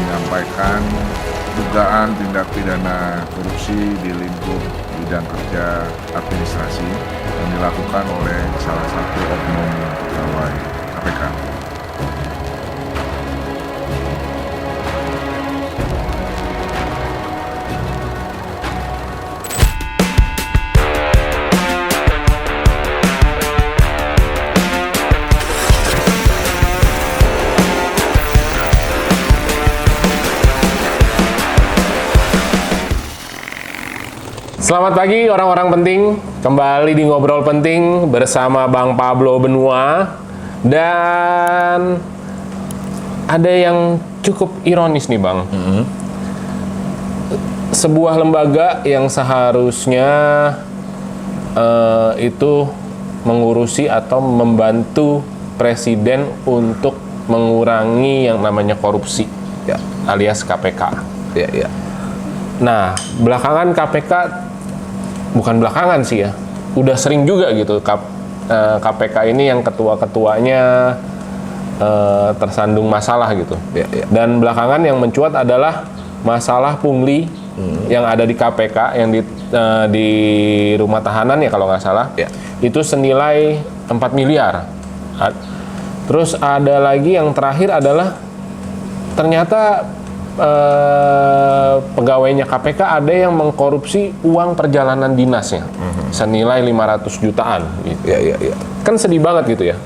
menyampaikan dugaan tindak pidana korupsi di lingkup bidang kerja administrasi yang dilakukan oleh salah satu oknum pegawai KPK. Selamat pagi orang-orang penting, kembali di Ngobrol Penting bersama Bang Pablo Benua. Dan ada yang cukup ironis nih Bang. Sebuah lembaga yang seharusnya itu mengurusi atau membantu presiden untuk mengurangi yang namanya korupsi, ya, alias KPK. Ya. Nah, belakangan KPK, bukan belakangan sih ya, udah sering juga gitu KPK ini yang ketua-ketuanya tersandung masalah gitu. Ya. Dan belakangan yang mencuat adalah masalah pungli yang ada di KPK, yang di rumah tahanan ya kalau nggak salah. Ya. Itu senilai 4 miliar. Terus ada lagi yang terakhir adalah ternyata pegawainya KPK ada yang mengkorupsi uang perjalanan dinasnya senilai 500 jutaan gitu. Ya. Kan sedih banget gitu ya.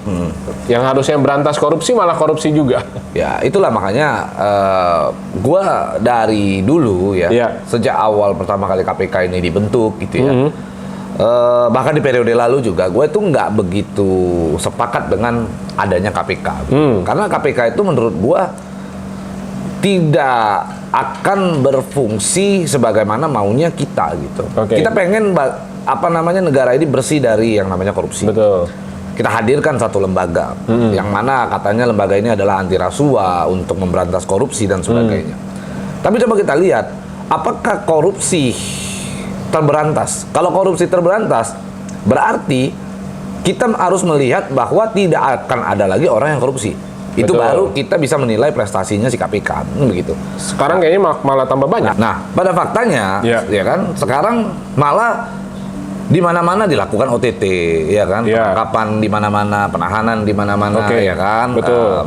Yang harusnya berantas korupsi malah korupsi juga. Ya, itulah makanya gua dari dulu ya, sejak awal pertama kali KPK ini dibentuk gitu ya. Bahkan di periode lalu juga gue itu nggak begitu sepakat dengan adanya KPK. Karena KPK itu menurut gua tidak akan berfungsi sebagaimana maunya kita gitu. Kita pengen negara ini bersih dari yang namanya korupsi. Betul. Kita hadirkan satu lembaga yang mana katanya lembaga ini adalah anti rasuah untuk memberantas korupsi dan sebagainya. Tapi coba kita lihat, apakah korupsi terberantas? Kalau korupsi terberantas, berarti kita harus melihat bahwa tidak akan ada lagi orang yang korupsi. Itu Betul. baru kita bisa menilai prestasinya si KPK, begitu. Sekarang kayaknya malah tambah banyak. Nah, pada faktanya, ya kan, sekarang malah di mana-mana dilakukan OTT, ya kan, penangkapan di mana-mana, penahanan di mana-mana, ya kan,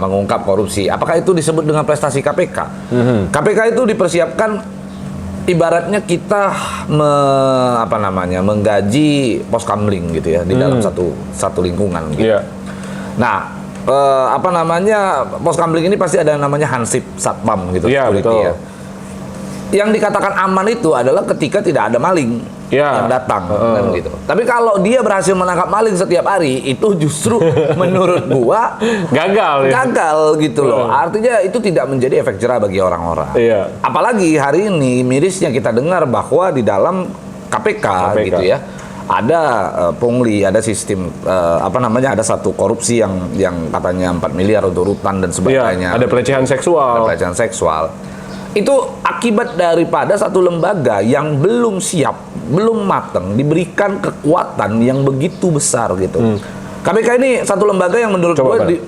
mengungkap korupsi. Apakah itu disebut dengan prestasi KPK? KPK itu dipersiapkan ibaratnya kita menggaji poskamling gitu ya di dalam satu lingkungan gitu. Nah, poskamling ini pasti ada namanya hansip satpam gitu, security ya. Yang dikatakan aman itu adalah ketika tidak ada maling yang datang kan gitu. Tapi kalau dia berhasil menangkap maling setiap hari, itu justru menurut gua gagal gitu loh. Artinya itu tidak menjadi efek jerah bagi orang-orang. Apalagi hari ini mirisnya kita dengar bahwa di dalam KPK. Gitu ya, ada pungli, ada sistem ada satu korupsi yang katanya 4 miliar untuk rutan dan sebagainya. Ada pelecehan seksual. Itu akibat daripada satu lembaga yang belum siap, belum matang, diberikan kekuatan yang begitu besar gitu. KPK ini satu lembaga yang menurut gue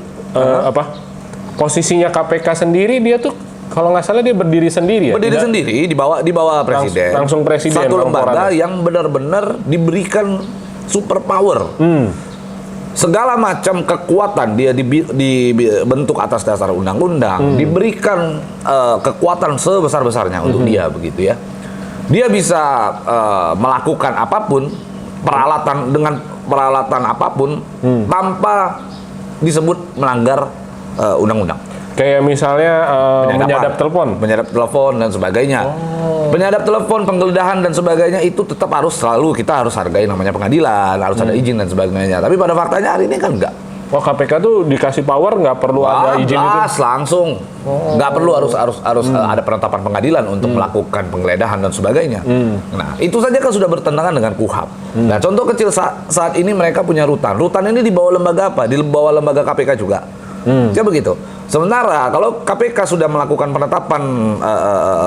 posisinya KPK sendiri, dia tuh kalau nggak salah dia berdiri sendiri ya? Berdiri sendiri di bawah presiden. Langsung presiden. Satu lembaga yang benar-benar diberikan super power. Segala macam kekuatan dia dibentuk atas dasar undang-undang, diberikan kekuatan sebesar-besarnya untuk dia begitu ya. Dia bisa melakukan apapun, dengan peralatan apapun tanpa disebut melanggar undang-undang. Kayak misalnya menyadap telepon dan sebagainya. Penyadap telepon, penggeledahan dan sebagainya itu tetap kita harus hargai namanya pengadilan, harus ada izin dan sebagainya. Tapi pada faktanya hari ini kan enggak. KPK tuh dikasih power nggak perlu ada izin itu? Langsung. Nggak perlu harus ada penetapan pengadilan untuk melakukan penggeledahan dan sebagainya. Nah, itu saja kan sudah bertentangan dengan KUHAP. Nah, contoh kecil saat ini mereka punya rutan. Rutan ini di bawah lembaga apa? Di bawah lembaga KPK juga. Ya begitu. Sementara kalau KPK sudah melakukan penetapan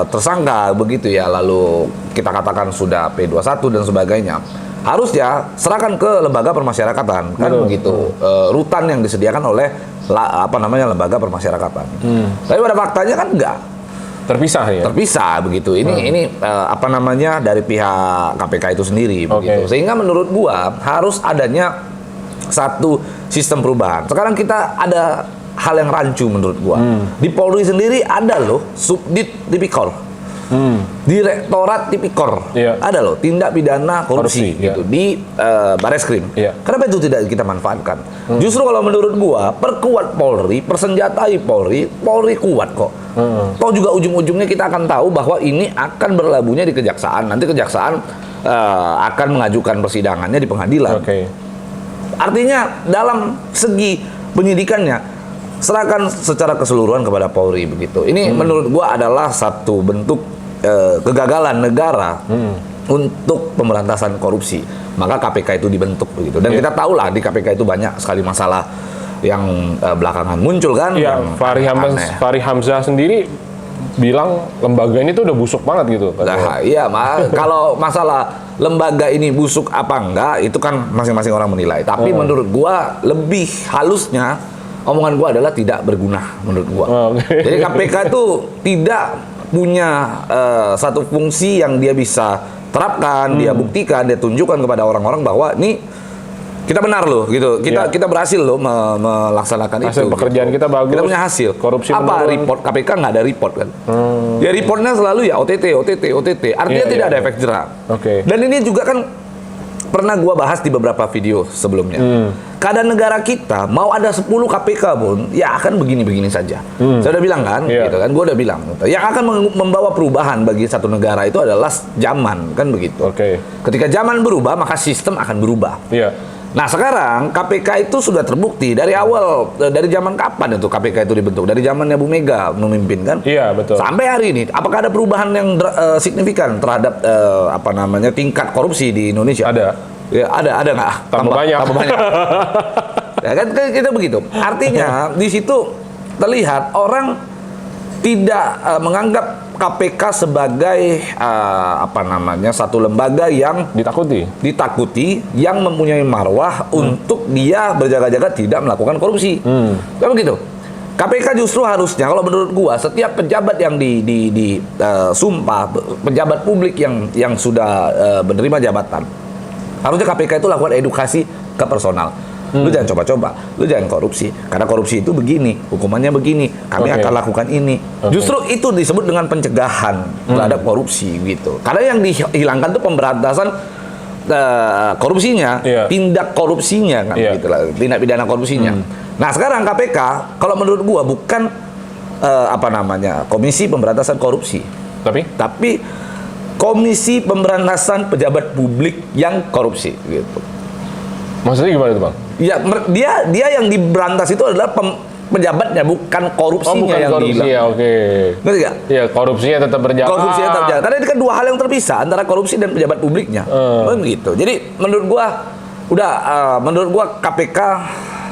tersangka begitu ya, lalu kita katakan sudah P21 dan sebagainya, harusnya serahkan ke lembaga permasyarakatan, kan begitu. Rutan yang disediakan oleh lembaga permasyarakatan. Tapi pada faktanya kan enggak. terpisah ya. Terpisah begitu. Ini apa namanya dari pihak KPK itu sendiri begitu. Sehingga menurut gua harus adanya satu sistem perubahan. Sekarang kita ada hal yang rancu menurut gua. Di Polri sendiri ada loh Subdit Tipikor. Direktorat Tipikor. Ada loh tindak pidana korupsi gitu di Bareskrim. Kenapa itu tidak kita manfaatkan? Justru kalau menurut gua perkuat Polri, persenjatai Polri kuat kok. Toh juga ujung-ujungnya kita akan tahu bahwa ini akan berlabuhnya di kejaksaan. Nanti kejaksaan akan mengajukan persidangannya di pengadilan. Artinya dalam segi penyidikannya serahkan secara keseluruhan kepada Polri begitu. Ini menurut gua adalah satu bentuk kegagalan negara untuk pemberantasan korupsi. Maka KPK itu dibentuk begitu. Dan kita tahu lah di KPK itu banyak sekali masalah yang belakangan muncul kan. Fahri Hamzah sendiri bilang lembaga ini tuh udah busuk banget gitu. Nah, iya, kalau masalah lembaga ini busuk apa enggak itu kan masing-masing orang menilai. Tapi menurut gua lebih halusnya omongan gua adalah tidak berguna menurut gua. Jadi KPK itu tidak punya satu fungsi yang dia bisa terapkan, dia buktikan, dia tunjukkan kepada orang-orang bahwa ini kita benar loh gitu. Kita berhasil loh melaksanakan hasil itu. Pekerjaan kita bagus. Kita punya hasil. Korupsi apa menurun. Report KPK nggak ada report kan? Ya reportnya selalu ya OTT. Artinya tidak ada efek jerah. Dan ini juga kan pernah gua bahas di beberapa video sebelumnya. Keadaan negara kita mau ada 10 KPK pun ya akan begini-begini saja. Saya udah bilang kan, gitu kan, gua udah bilang. Yang akan membawa perubahan bagi satu negara itu adalah zaman kan begitu. Ketika zaman berubah maka sistem akan berubah. Nah sekarang KPK itu sudah terbukti dari awal, dari zaman kapan itu KPK itu dibentuk? Dari zamannya Bu Mega memimpin kan? Iya betul. Sampai hari ini, apakah ada perubahan yang signifikan terhadap apa namanya tingkat korupsi di Indonesia? Ada. Ya ada nggak? Tambah banyak. Ya kan kita begitu. Artinya di situ terlihat orang tidak menganggap KPK sebagai apa namanya satu lembaga yang ditakuti yang mempunyai marwah untuk dia berjaga-jaga tidak melakukan korupsi. Kan begitu. KPK justru harusnya kalau menurut gua setiap pejabat yang sumpah pejabat publik yang sudah menerima jabatan harusnya KPK itu lakukan edukasi ke personal. Lu jangan coba-coba, lu jangan korupsi. Karena korupsi itu begini, hukumannya begini. Kami akan lakukan ini. Justru itu disebut dengan pencegahan terhadap korupsi gitu. Karena yang dihilangkan itu pemberantasan korupsinya, tindak korupsinya kan gitu lah, tindak pidana korupsinya. Nah, sekarang KPK kalau menurut gua bukan apa namanya? Komisi Pemberantasan Korupsi. Tapi Komisi Pemberantasan Pejabat Publik yang korupsi gitu. Maksudnya gimana itu, Bang? Ya, dia yang diberantas itu adalah pejabatnya, bukan korupsinya yang korupsi, dihilang. Ngerti gak? Iya, korupsinya tetap berjalan. Korupsinya tetap berjalan. Karena ini kan dua hal yang terpisah antara korupsi dan pejabat publiknya. Begitu. Jadi menurut gua KPK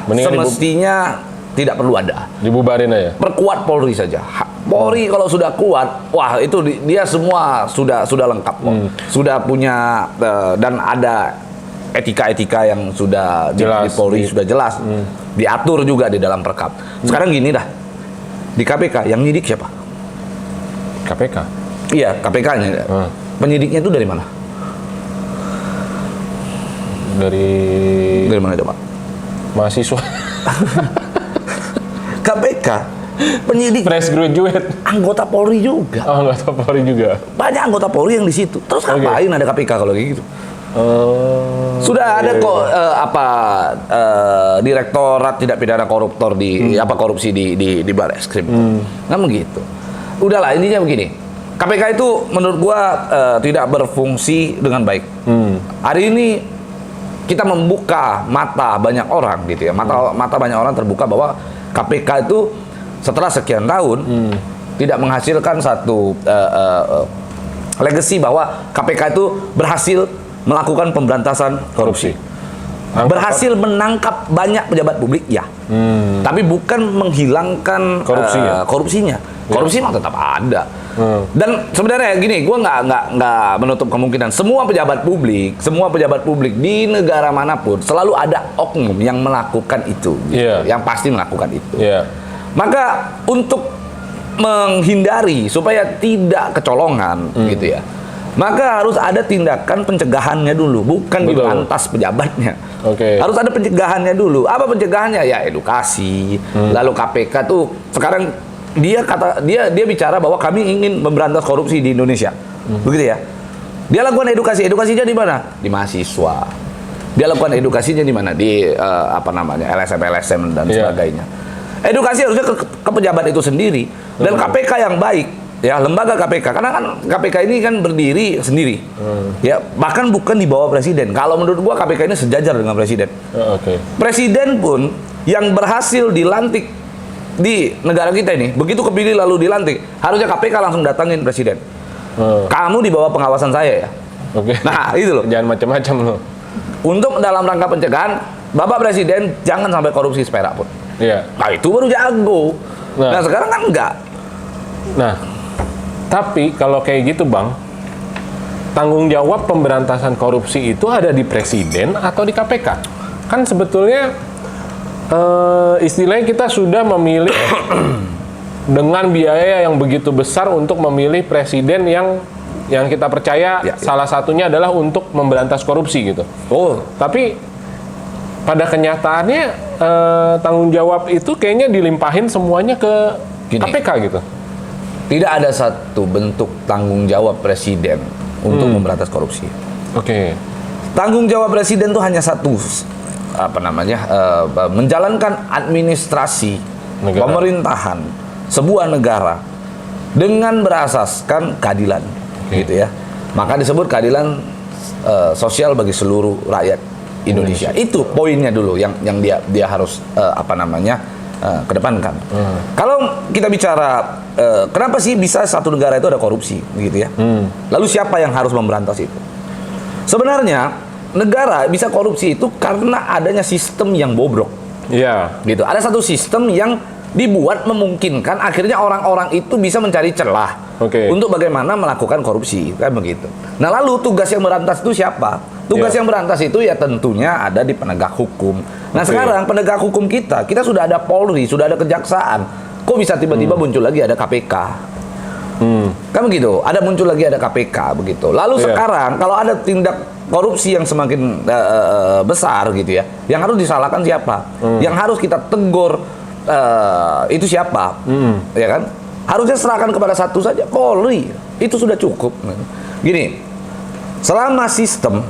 semestinya tidak perlu ada. Dibubarin aja. Perkuat Polri saja. Polri kalau sudah kuat, wah itu dia semua sudah lengkap kok. Sudah punya dan ada etika-etika yang sudah jelas, di Polri sudah jelas, diatur juga di dalam perkap. Sekarang gini dah, di KPK yang nyidik siapa? KPK? Iya, KPK-nya. Penyidiknya itu dari mana? Dari mana coba? Mahasiswa. KPK penyidik fresh graduate, anggota Polri juga. Anggota Polri juga. Banyak anggota Polri yang di situ. Terus ngapain ada KPK kalau kayak gitu? Sudah ada kok direktorat tidak pidana koruptor korupsi di Bareskrim. Nah begitu. Udahlah intinya begini. KPK itu menurut gua tidak berfungsi dengan baik. Hari ini kita membuka mata banyak orang gitu ya. Mata banyak orang terbuka bahwa KPK itu setelah sekian tahun tidak menghasilkan satu legacy bahwa KPK itu berhasil melakukan pemberantasan korupsi. Berhasil menangkap banyak pejabat publik ya. Tapi bukan menghilangkan korupsinya. Korupsi mah tetap ada. Dan sebenarnya gini, gue nggak menutup kemungkinan semua pejabat publik di negara manapun selalu ada oknum yang melakukan itu, gitu. Yang pasti melakukan itu. Maka untuk menghindari supaya tidak kecolongan gitu ya, maka harus ada tindakan pencegahannya dulu, bukan dilantas pejabatnya. Harus ada pencegahannya dulu. Apa pencegahannya? Ya edukasi. Lalu KPK tuh sekarang dia bicara bahwa kami ingin memberantas korupsi di Indonesia. Begitu ya. Dia lakukan edukasinya di mana? Di mahasiswa. Dia lakukan edukasinya di mana? Di LSM dan sebagainya. Edukasi harusnya ke pejabat itu sendiri dan KPK yang baik, ya lembaga KPK. Karena kan KPK ini kan berdiri sendiri, ya bahkan bukan di bawah presiden. Kalau menurut gua KPK ini sejajar dengan presiden. Presiden pun yang berhasil dilantik di negara kita ini, begitu kepilih lalu dilantik, harusnya KPK langsung datangin presiden. Kamu di bawah pengawasan saya ya. Nah itu loh. Jangan macam-macam loh. Untuk dalam rangka pencegahan, Bapak Presiden jangan sampai korupsi seperak pun. Nah itu baru jago. Nah sekarang kan enggak. Nah, tapi kalau kayak gitu Bang, tanggung jawab pemberantasan korupsi itu ada di Presiden atau di KPK? Kan sebetulnya istilahnya kita sudah memilih dengan biaya yang begitu besar untuk memilih Presiden yang kita percaya salah satunya adalah untuk memberantas korupsi gitu. Tapi pada kenyataannya tanggung jawab itu kayaknya dilimpahin semuanya ke KPK gitu. Tidak ada satu bentuk tanggung jawab presiden untuk memberantas korupsi. Tanggung jawab presiden itu hanya satu, menjalankan administrasi pemerintahan sebuah negara dengan berasaskan keadilan, gitu ya. Maka disebut keadilan sosial bagi seluruh rakyat Indonesia. Itu poinnya dulu yang dia harus kedepankan. Kalau kita bicara kenapa sih bisa satu negara itu ada korupsi, gitu ya? Lalu siapa yang harus memberantas itu? Sebenarnya negara bisa korupsi itu karena adanya sistem yang bobrok. Gitu. Ada satu sistem yang dibuat memungkinkan akhirnya orang-orang itu bisa mencari celah untuk bagaimana melakukan korupsi, kan begitu. Nah lalu tugas yang berantas itu siapa? Tugas yang berantas itu ya tentunya ada di penegak hukum. Nah sekarang penegak hukum kita sudah ada Polri, sudah ada Kejaksaan. Kok bisa tiba-tiba muncul lagi ada KPK? Kan begitu, ada muncul lagi ada KPK begitu. Lalu sekarang kalau ada tindak korupsi yang semakin besar gitu ya, yang harus disalahkan siapa? Yang harus kita tegur itu siapa? Ya kan? Harusnya serahkan kepada satu saja, Polri. Itu sudah cukup. Gini, selama sistem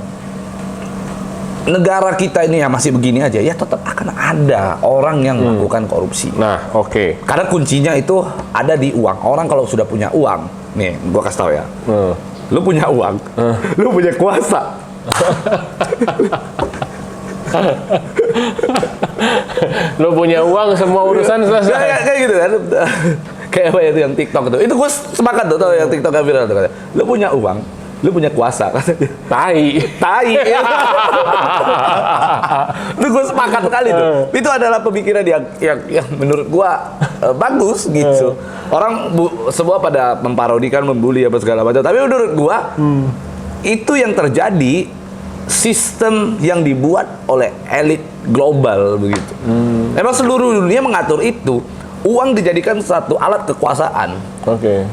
negara kita ini ya masih begini aja, ya tetap akan ada orang yang melakukan korupsi. Nah, karena kuncinya itu ada di uang. Orang kalau sudah punya uang, nih, gua kasih tahu ya. Lu punya uang, lu punya kuasa. Lu punya uang, semua urusan selesai. Kayak gitu kan. Kayak apa itu yang TikTok itu. Itu gue sepakat tuh yang TikTok yang viral tuh. Lu punya uang, lu punya kuasa katanya. Tai. Itu gue sepakat sekali tuh. Itu adalah pemikiran yang menurut gue bagus gitu. Orang semua pada memparodikan, membuli apa segala macam. Tapi menurut gue itu yang terjadi sistem yang dibuat oleh elit global begitu. Memang seluruh dunia mengatur itu. Uang dijadikan satu alat kekuasaan.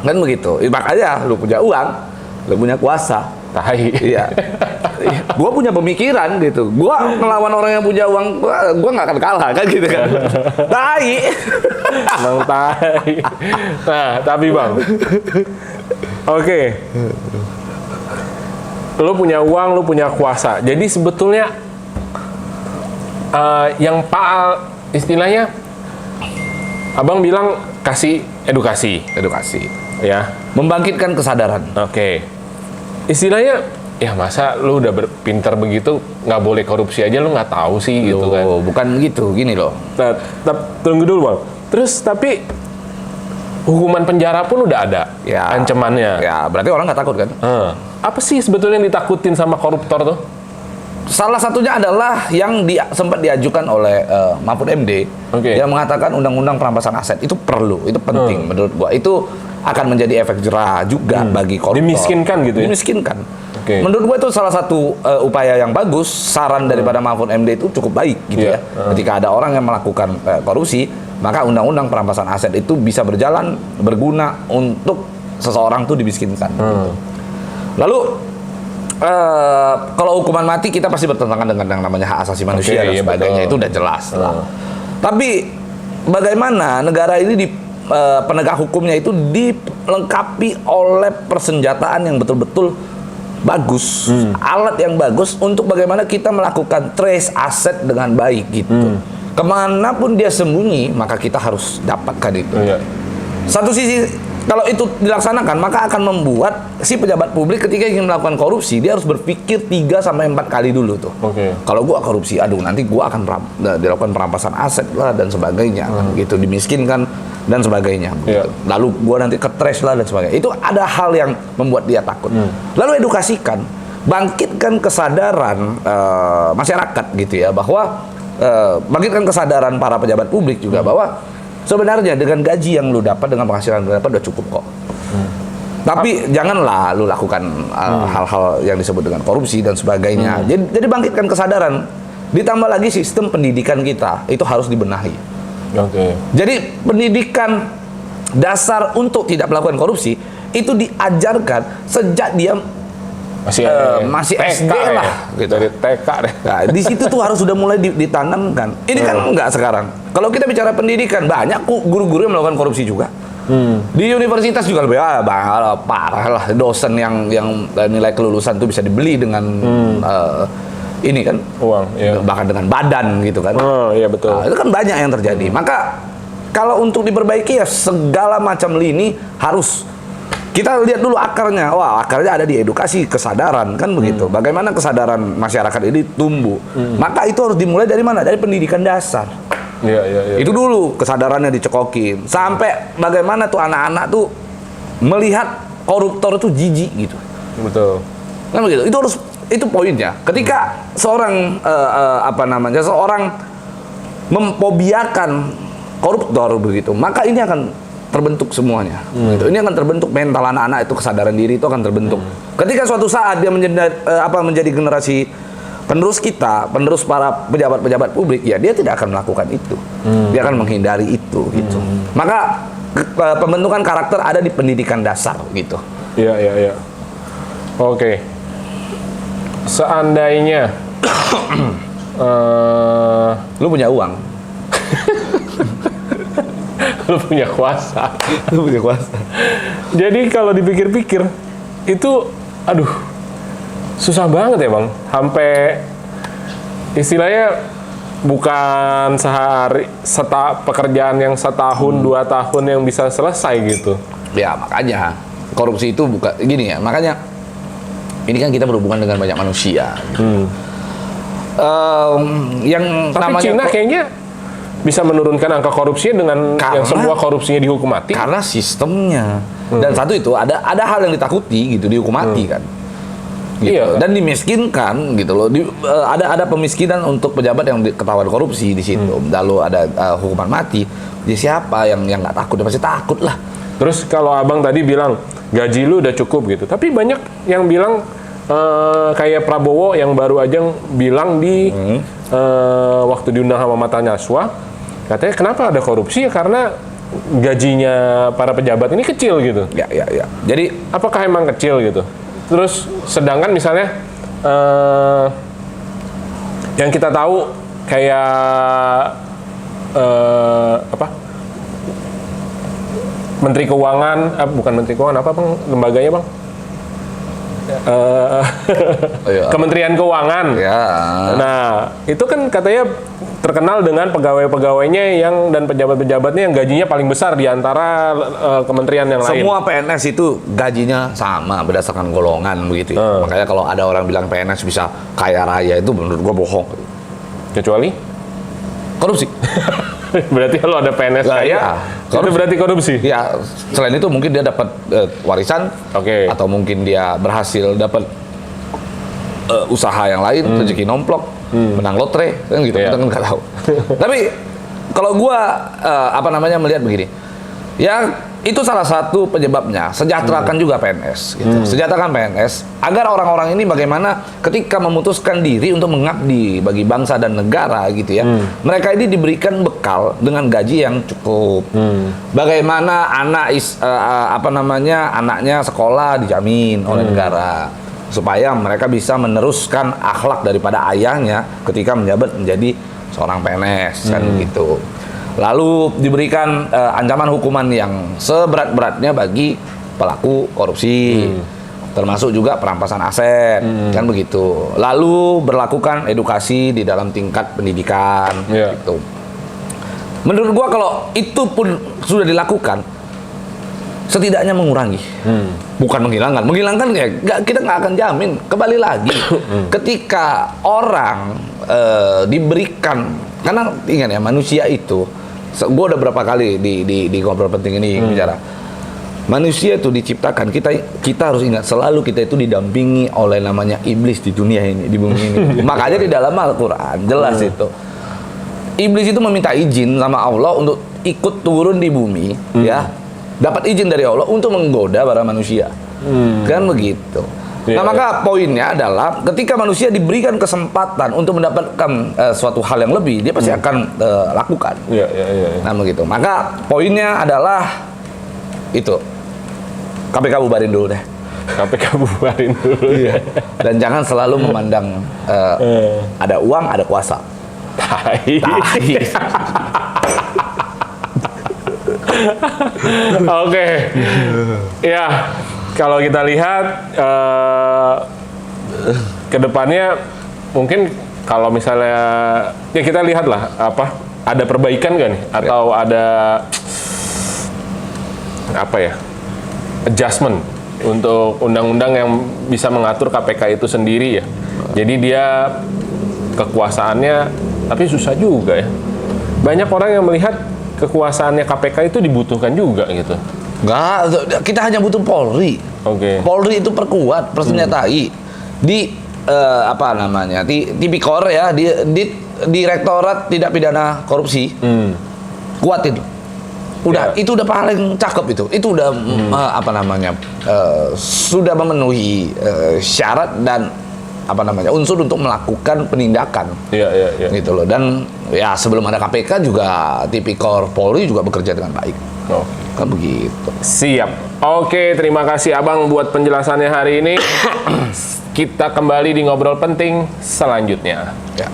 Kan begitu. Makanya lu punya uang, lu punya kuasa. Iya. Gua punya pemikiran gitu. Gua ngelawan orang yang punya uang, gua nggak akan kalah kan gitu kan. Bang tai. Nah, tapi Bang. Lu punya uang, lu punya kuasa. Jadi sebetulnya yang istilahnya Abang bilang kasih edukasi, ya, membangkitkan kesadaran. Istilahnya, ya masa lu udah pinter begitu nggak boleh korupsi aja lu nggak tahu sih gitu kan? Bukan gitu, gini loh. Nah, tunggu dulu Bang. Terus tapi hukuman penjara pun udah ada, ancamannya. Ya, berarti orang nggak takut kan? Apa sih sebetulnya yang ditakutin sama koruptor tuh? Salah satunya adalah yang sempat diajukan oleh Mahfud MD yang mengatakan undang-undang perampasan aset itu perlu, itu penting menurut gua. Itu akan menjadi efek jerah juga bagi koruptor. Dimiskinkan gitu ya? Dimiskinkan. Menurut gua itu salah satu upaya yang bagus. Saran daripada Mahfud MD itu cukup baik gitu ya. Ketika ada orang yang melakukan korupsi, maka undang-undang perampasan aset itu bisa berguna untuk seseorang tuh dimiskinkan. Lalu kalau hukuman mati kita pasti bertentangan dengan yang namanya hak asasi manusia dan sebagainya, itu udah jelas lah. Tapi bagaimana negara ini penegak hukumnya itu dilengkapi oleh persenjataan yang betul-betul bagus, alat yang bagus untuk bagaimana kita melakukan trace aset dengan baik gitu. Kemanapun dia sembunyi, maka kita harus dapatkan itu. Satu sisi, kalau itu dilaksanakan, maka akan membuat si pejabat publik ketika ingin melakukan korupsi, dia harus berpikir 3-4 kali dulu tuh. Kalau gua korupsi, aduh nanti gua akan dilakukan perampasan aset lah dan sebagainya, gitu, dimiskinkan dan sebagainya. Gitu. Lalu gua nanti ke-trace lah dan sebagainya. Itu ada hal yang membuat dia takut. Lalu edukasikan, bangkitkan kesadaran masyarakat gitu ya, bahwa bangkitkan kesadaran para pejabat publik juga bahwa sebenarnya dengan gaji yang lu dapat, dengan penghasilan yang lu dapat udah cukup kok. Tapi janganlah lu lakukan hal-hal yang disebut dengan korupsi dan sebagainya. Jadi bangkitkan kesadaran. Ditambah lagi sistem pendidikan kita itu harus dibenahi. Jadi pendidikan dasar untuk tidak melakukan korupsi itu diajarkan sejak dia masih SD lah, gitu. Dari TK deh. Nah, di situ tuh harus sudah mulai ditanamkan. Ini kan enggak sekarang. Kalau kita bicara pendidikan, banyak guru-guru yang melakukan korupsi juga. Di universitas juga lebih parah lah, dosen yang nilai kelulusan tuh bisa dibeli dengan ini kan uang, bahkan dengan badan gitu kan. Iya betul. Nah, itu kan banyak yang terjadi. Maka kalau untuk diperbaiki ya segala macam lini harus kita lihat dulu akarnya. Wah, akarnya ada di edukasi, kesadaran, kan begitu. Bagaimana kesadaran masyarakat ini tumbuh. Maka itu harus dimulai dari mana? Dari pendidikan dasar. Itu dulu kesadarannya dicekokin. Sampai bagaimana tuh anak-anak tuh melihat koruptor itu jijik gitu. Betul. Kan begitu. Itu poinnya. Ketika seorang seorang memfobiakan koruptor begitu, maka ini akan terbentuk semuanya. Gitu. Ini akan terbentuk mental anak-anak itu, kesadaran diri itu akan terbentuk. Ketika suatu saat dia menjadi generasi penerus kita, penerus para pejabat-pejabat publik, ya dia tidak akan melakukan itu. Dia akan menghindari itu gitu. Maka pembentukan karakter ada di pendidikan dasar gitu. Iya. Oke. Seandainya lu punya uang, lu punya kuasa. Jadi kalau dipikir-pikir itu, aduh, susah banget ya bang. Sampai istilahnya bukan sehari, pekerjaan yang setahun, 2 tahun yang bisa selesai gitu. Ya makanya korupsi itu bukan gini ya. Makanya ini kan kita berhubungan dengan banyak manusia. Gitu. Tapi namanya Cina kayaknya bisa menurunkan angka korupsinya dengan yang semua korupsinya dihukum mati. Karena sistemnya. Dan satu itu ada hal yang ditakuti gitu, dihukum mati kan. Gitu. Iya. Dan dimiskinkan gitu loh. Ada pemiskinan untuk pejabat yang ketahuan korupsi di situ. Lalu ada hukuman mati. Jadi siapa yang nggak takut? Dia pasti takut lah. Terus kalau abang tadi bilang gaji lu udah cukup gitu. Tapi banyak yang bilang kayak Prabowo yang baru aja bilang di waktu diundang sama Mata Najwa, katanya kenapa ada korupsi ya karena gajinya para pejabat ini kecil gitu. Ya. Jadi apakah emang kecil gitu? Terus sedangkan misalnya yang kita tahu kayak Menteri Keuangan, bukan Menteri Keuangan, apa bang lembaganya bang? Kementerian Keuangan. Ya. Nah, itu kan katanya terkenal dengan pegawai-pegawainya dan pejabat-pejabatnya yang gajinya paling besar di antara kementerian yang lain. Semua PNS itu gajinya sama berdasarkan golongan begitu ya. Makanya kalau ada orang bilang PNS bisa kaya raya itu menurut gua bohong. Kecuali korupsi. Berarti kalau ada PNS kaya, itu berarti korupsi? Ya, selain itu mungkin dia dapat warisan, atau mungkin dia berhasil dapat usaha yang lain, rezeki nomplok, menang lotre, kan gitu, kita kan nggak tahu. Tapi kalau gua melihat begini, ya Itu salah satu penyebabnya. Sejahterakan juga PNS gitu. Sejahterakan PNS agar orang-orang ini bagaimana ketika memutuskan diri untuk mengabdi bagi bangsa dan negara gitu ya. Mereka ini diberikan bekal dengan gaji yang cukup. Bagaimana anaknya sekolah dijamin oleh negara supaya mereka bisa meneruskan akhlak daripada ayahnya ketika menjabat menjadi seorang PNS kan gitu. Lalu diberikan ancaman hukuman yang seberat-beratnya bagi pelaku korupsi, termasuk juga perampasan aset, kan begitu. Lalu berlakukan edukasi di dalam tingkat pendidikan, gitu. Menurut gua kalau itu pun sudah dilakukan, setidaknya mengurangi, bukan menghilangkan. Menghilangkan ya kita nggak akan jamin. Kembali lagi, ketika orang diberikan, karena ingat ya manusia itu. Gue udah berapa kali di ngobrol penting ini bicara. Manusia itu diciptakan, kita harus ingat selalu kita itu didampingi oleh namanya iblis di dunia ini, di bumi ini. Makanya di dalam Al-Quran jelas itu. Iblis itu meminta izin sama Allah untuk ikut turun di bumi, ya. Dapat izin dari Allah untuk menggoda para manusia. Kan begitu. Nah, maka poinnya adalah ketika manusia diberikan kesempatan untuk mendapatkan suatu hal yang lebih, dia pasti akan lakukan. Nah, begitu. Maka poinnya adalah itu. KPK bubarin dulu deh. KPK bubarin dulu. Dan jangan selalu memandang ada uang, ada kuasa. Tai. Oke. Ya. Kalau kita lihat ke depannya mungkin kalau misalnya ya kita lihatlah ada perbaikan nggak nih atau ada adjustment untuk undang-undang yang bisa mengatur KPK itu sendiri ya. Jadi dia kekuasaannya tapi susah juga ya. Banyak orang yang melihat kekuasaannya KPK itu dibutuhkan juga gitu. Enggak, kita hanya butuh Polri. Polri itu perkuat, persenjatai di Tipikor ya, di Direktorat Tindak Pidana Korupsi. Kuatin. Udah, itu udah paling cakep itu. Itu udah sudah memenuhi syarat dan unsur untuk melakukan penindakan. Gitu loh. Dan ya sebelum ada KPK juga Tipikor Polri juga bekerja dengan baik. Kan begitu. Siap. Oke, terima kasih Abang buat penjelasannya hari ini. Kita kembali di Ngobrol Penting selanjutnya. Ya.